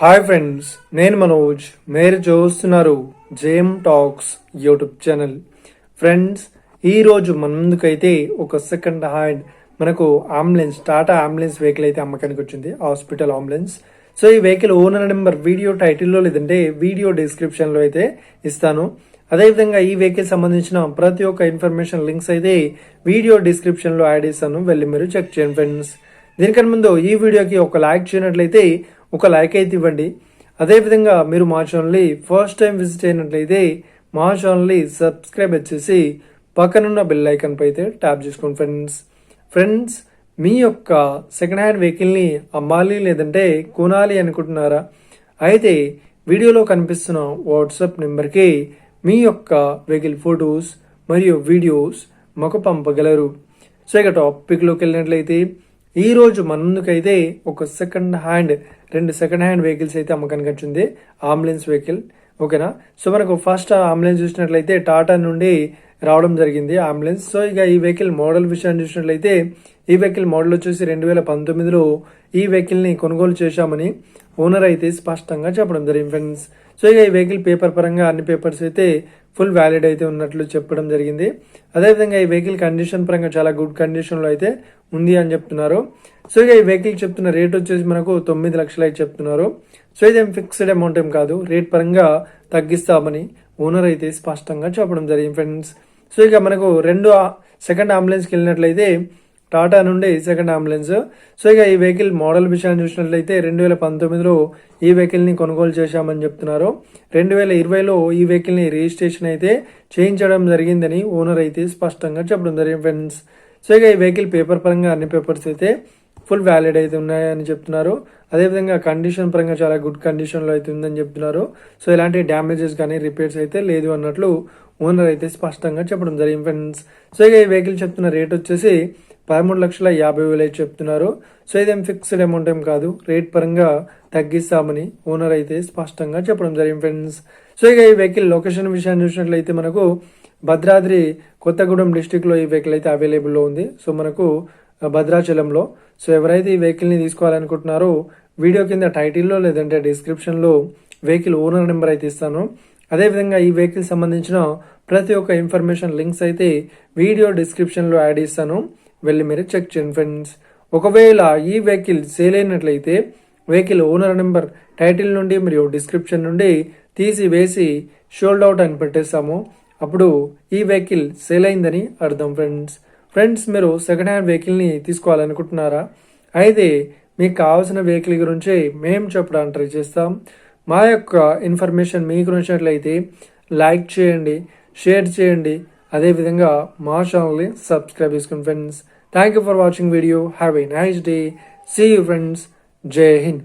Hi friends, నేను మనోజ్. మీరు చూస్తున్నారు JM talks YouTube channel. Friends, ఈరోజు మన ముందుకైతే ఒక సెకండ్ హ్యాండ్ మనకు అంబులెన్స్, టాటా అంబులెన్స్ వెహికల్ అయితే అమ్మకానికి వచ్చింది, హాస్పిటల్ అంబులెన్స్. సో ఈ వెహికల్ ఓనర్ నెంబర్ వీడియో టైటిల్లో లేదంటే వీడియో డిస్క్రిప్షన్లో అయితే ఇస్తాను. అదేవిధంగా ఈ వెహికల్ సంబంధించిన ప్రతి ఒక్క ఇన్ఫర్మేషన్ లింక్స్ అయితే వీడియో డిస్క్రిప్షన్లో యాడ్ చేస్తాను, వెళ్ళి మీరు చెక్ చేయండి ఫ్రెండ్స్. దీనికన్నా ముందు ఈ వీడియోకి ఒక లైక్ చేయనట్లయితే ఒక లైక్ అయితే ఇవ్వండి. అదేవిధంగా మీరు మా ఛానల్ని ఫస్ట్ టైం విజిట్ అయినట్లయితే మా ఛానల్ని సబ్స్క్రైబ్ చేసి పక్కనున్న బెల్ ఐకాన్ పై అయితే ట్యాప్ చేసుకోండి ఫ్రెండ్స్. మీ యొక్క సెకండ్ హ్యాండ్ వెహికల్ని అమ్మాలి లేదంటే కొనాలి అనుకుంటున్నారా? అయితే వీడియోలో కనిపిస్తున్న వాట్సాప్ నెంబర్కి మీ యొక్క వెహికల్ ఫొటోస్ మరియు వీడియోస్ మాకు పంపగలరు. సో ఇక టాపిక్లోకి వెళ్ళినట్లయితే ఈ రోజు మన ముందుకైతే ఒక రెండు సెకండ్ హ్యాండ్ వెహికల్స్ అయితే అమ్మకానికి వచ్చింది, అంబులెన్స్ వెహికల్. ఓకేనా? సో మనకు ఫస్ట్ అంబులెన్స్ చూసినట్లయితే టాటా నుండి రావడం జరిగింది అంబులెన్స్. సో ఇక ఈ వెహికల్ మోడల్ విషయాన్ని చూసినట్లయితే ఈ వెహికల్ మోడల్ వచ్చేసి 2019లో ఈ వెహికల్ని కొనుగోలు చేశామని ఓనర్ అయితే స్పష్టంగా చెప్పడం జరిగింది ఫ్రెండ్స్. సో ఇక ఈ వెహికల్ పేపర్ పరంగా అన్ని పేపర్స్ అయితే ఫుల్ వ్యాలిడ్ అయితే ఉన్నట్లు చెప్పడం జరిగింది. అదేవిధంగా ఈ వెహికల్ కండిషన్ పరంగా చాలా గుడ్ కండిషన్లో అయితే ఉంది అని చెప్తున్నారు. సో ఇక ఈ వెహికల్ చెప్తున్న రేట్ వచ్చేసి మనకు 9 లక్షలు అయితే చెప్తున్నారు. సో ఇదేం ఫిక్స్డ్ అమౌంట్ ఏం కాదు, రేట్ పరంగా తగ్గిస్తామని ఓనర్ అయితే స్పష్టంగా చెప్పడం జరిగింది ఫ్రెండ్స్. సో ఇక మనకు సెకండ్ అంబులెన్స్కి వెళ్ళినట్లయితే టాటా నుండి సెకండ్ అంబులెన్స్. సో ఇక ఈ వెహికల్ మోడల్ విషయాన్ని చూసినట్లయితే 2019లో ఈ వెహికల్ని కొనుగోలు చేశామని చెప్తున్నారు. 2020లో ఈ వెహికల్ని రిజిస్ట్రేషన్ అయితే చేయించడం జరిగిందని ఓనర్ అయితే స్పష్టంగా చెప్పడం జరిగింది ఫ్రెండ్స్. సో ఇక ఈ వెహికల్ పేపర్ పరంగా అన్ని పేపర్స్ అయితే ఫుల్ వ్యాలిడ్ అయితే ఉన్నాయని చెప్తున్నారు. అదేవిధంగా కండిషన్ పరంగా చాలా గుడ్ కండిషన్లో అయితే ఉందని చెప్తున్నారు. సో ఇలాంటి డ్యామేజెస్ కానీ రిపేర్స్ అయితే లేదు అన్నట్లు ఓనర్ అయితే స్పష్టంగా చెప్పడం జరిగింది ఫ్రెండ్స్. సో ఇక ఈ వెహికల్ చెప్తున్న రేట్ వచ్చేసి 13,50,000 అయితే చెప్తున్నారు. సో ఇదేం ఫిక్స్డ్ అమౌంట్ ఏం కాదు, రేట్ పరంగా తగ్గిస్తామని ఓనర్ అయితే స్పష్టంగా చెప్పడం జరిగింది ఫ్రెండ్స్. సో ఇక ఈ వెహికల్ లొకేషన్ విషయాన్ని చూసినట్లయితే మనకు భద్రాద్రి కొత్తగూడెం డిస్టిక్లో ఈ వెహికల్ అయితే అవైలబుల్లో ఉంది. సో మనకు భద్రాచలంలో. సో ఎవరైతే ఈ వెహికల్ని తీసుకోవాలనుకుంటున్నారో వీడియో కింద టైటిల్లో లేదంటే డిస్క్రిప్షన్లో వెహికల్ ఓనర్ నెంబర్ అయితే ఇస్తాను. అదేవిధంగా ఈ వెహికల్ సంబంధించిన ప్రతి ఒక్క ఇన్ఫర్మేషన్ లింక్స్ అయితే వీడియో డిస్క్రిప్షన్లో యాడ్ చేస్తాను, వెళ్ళి మీరు చెక్ చేయండి ఫ్రెండ్స్. ఒకవేళ ఈ వెహికల్ సేల్ అయినట్లయితే వెహికల్ ఓనర్ నెంబర్ టైటిల్ నుండి మరియు డిస్క్రిప్షన్ నుండి తీసి వేసి షోల్డ్ అవుట్ అని పెట్టేస్తాము, అప్పుడు ఈ వెహికల్ సేల్ అయిందని అర్థం ఫ్రెండ్స్. మీరు సెకండ్ హ్యాండ్ వెహికల్ని తీసుకోవాలనుకుంటున్నారా? అయితే మీకు కావాల్సిన వెహికల్ గురించి మేము చెప్పడానికి ట్రై చేస్తాం. మా యొక్క ఇన్ఫర్మేషన్ మీకు నచ్చినట్లయితే లైక్ చేయండి, షేర్ చేయండి, అదేవిధంగా మా ఛానల్ని సబ్స్క్రైబ్ చేసుకోండి friends. Thank you for watching video. Have a nice day. See you friends. Jai Hind.